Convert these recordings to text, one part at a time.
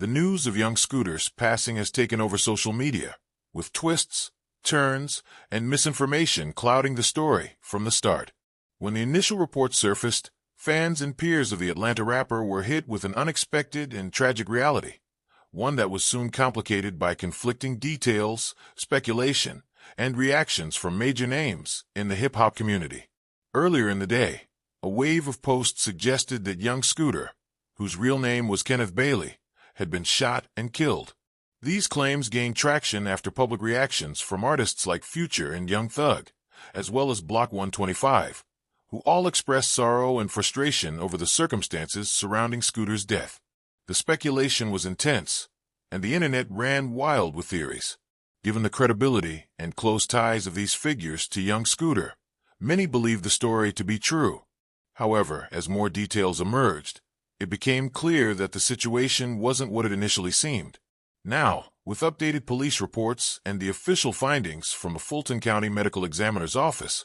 The news of young Scooter's passing has taken over social media, with twists, turns, and misinformation clouding the story from the start. When the initial reports surfaced, fans and peers of the Atlanta rapper were hit with an unexpected and tragic reality, one that was soon complicated by conflicting details, speculation, and reactions from major names in the hip-hop community. Earlier in the day, a wave of posts suggested that young Scooter, whose real name was Kenneth Bailey, had been shot and killed. These claims gained traction after public reactions from artists like Future and Young Thug, as well as Block 125, who all expressed sorrow and frustration over the circumstances surrounding Scooter's death. The speculation was intense, and the internet ran wild with theories. Given the credibility and close ties of these figures to young Scooter, many believed the story to be true. However, as more details emerged, it became clear that the situation wasn't what it initially seemed. Now, with updated police reports and the official findings from the Fulton County Medical Examiner's office,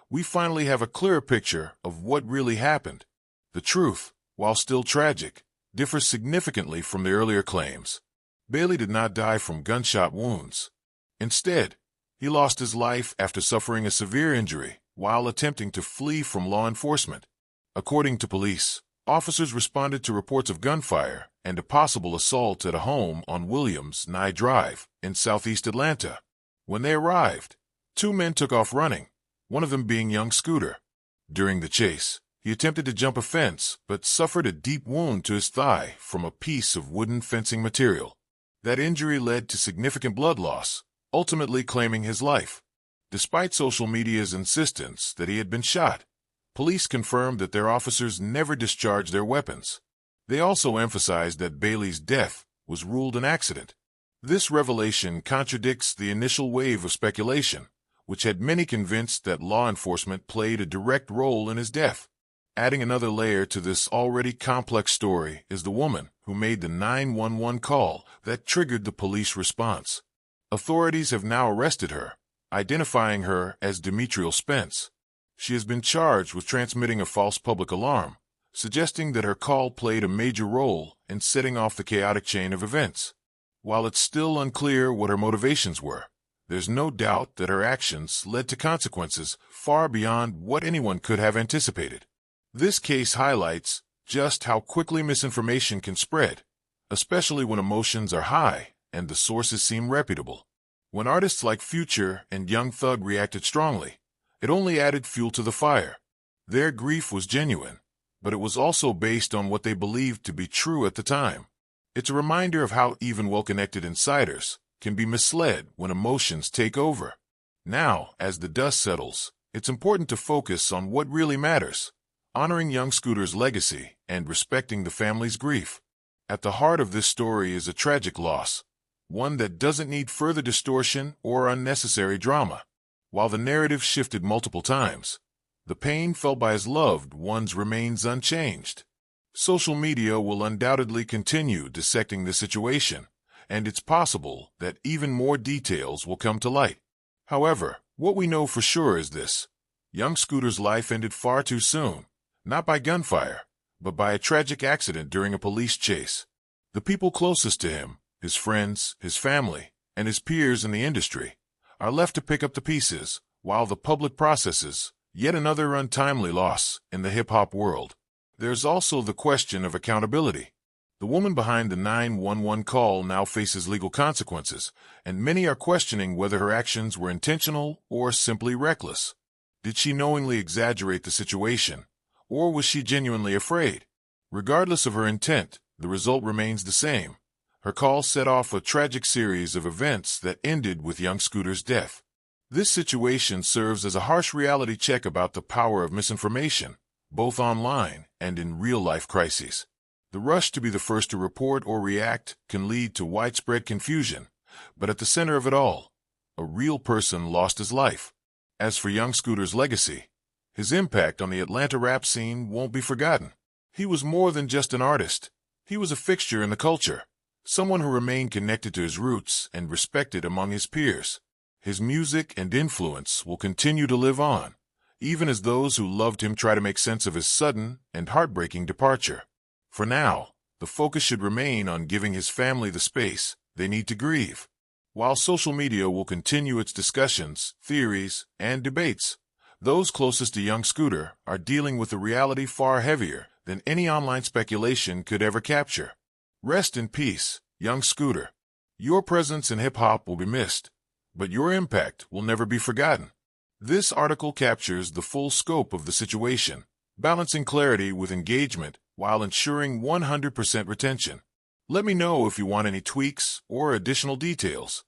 we finally have a clearer picture of what really happened. The truth, while still tragic, differs significantly from the earlier claims. Bailey did not die from gunshot wounds. Instead, he lost his life after suffering a severe injury while attempting to flee from law enforcement. According to police, officers responded to reports of gunfire and a possible assault at a home on Williams Nye Drive in southeast Atlanta. When they arrived, two men took off running, one of them being young Scooter. During the chase, he attempted to jump a fence but suffered a deep wound to his thigh from a piece of wooden fencing material. That injury led to significant blood loss, ultimately claiming his life. Despite social media's insistence that he had been shot, police confirmed that their officers never discharged their weapons. They also emphasized that Bailey's death was ruled an accident. This revelation contradicts the initial wave of speculation, which had many convinced that law enforcement played a direct role in his death. Adding another layer to this already complex story is the woman who made the 911 call that triggered the police response. Authorities have now arrested her, identifying her as Demetriel Spence. She has been charged with transmitting a false public alarm, suggesting that her call played a major role in setting off the chaotic chain of events. While it's still unclear what her motivations were, there's no doubt that her actions led to consequences far beyond what anyone could have anticipated. This case highlights just how quickly misinformation can spread, especially when emotions are high and the sources seem reputable. When artists like Future and Young Thug reacted strongly, it only added fuel to the fire. Their grief was genuine, but it was also based on what they believed to be true at the time. It's a reminder of how even well-connected insiders can be misled when emotions take over. Now, as the dust settles, it's important to focus on what really matters, honoring young Scooter's legacy and respecting the family's grief. At the heart of this story is a tragic loss, one that doesn't need further distortion or unnecessary drama. While the narrative shifted multiple times, the pain felt by his loved ones remains unchanged. Social media will undoubtedly continue dissecting the situation, and it's possible that even more details will come to light. However, what we know for sure is this: young Scooter's life ended far too soon, not by gunfire, but by a tragic accident during a police chase. The people closest to him, his friends, his family, and his peers in the industry, are left to pick up the pieces, while the public processes yet another untimely loss in the hip-hop world. There's also the question of accountability. The woman behind the 911 call now faces legal consequences, and many are questioning whether her actions were intentional or simply reckless. Did she knowingly exaggerate the situation, or was she genuinely afraid? Regardless of her intent, the result remains the same. Her call set off a tragic series of events that ended with young Scooter's death. This situation serves as a harsh reality check about the power of misinformation, both online and in real-life crises. The rush to be the first to report or react can lead to widespread confusion, but at the center of it all, a real person lost his life. As for young Scooter's legacy, his impact on the Atlanta rap scene won't be forgotten. He was more than just an artist. He was a fixture in the culture, someone who remained connected to his roots and respected among his peers. His music and influence will continue to live on, even as those who loved him try to make sense of his sudden and heartbreaking departure. For now, the focus should remain on giving his family the space they need to grieve. While social media will continue its discussions, theories, and debates, those closest to young Scooter are dealing with a reality far heavier than any online speculation could ever capture. Rest in peace, young Scooter. Your presence in hip-hop will be missed, but your impact will never be forgotten. This article captures the full scope of the situation, balancing clarity with engagement while ensuring 100% retention. Let me know if you want any tweaks or additional details.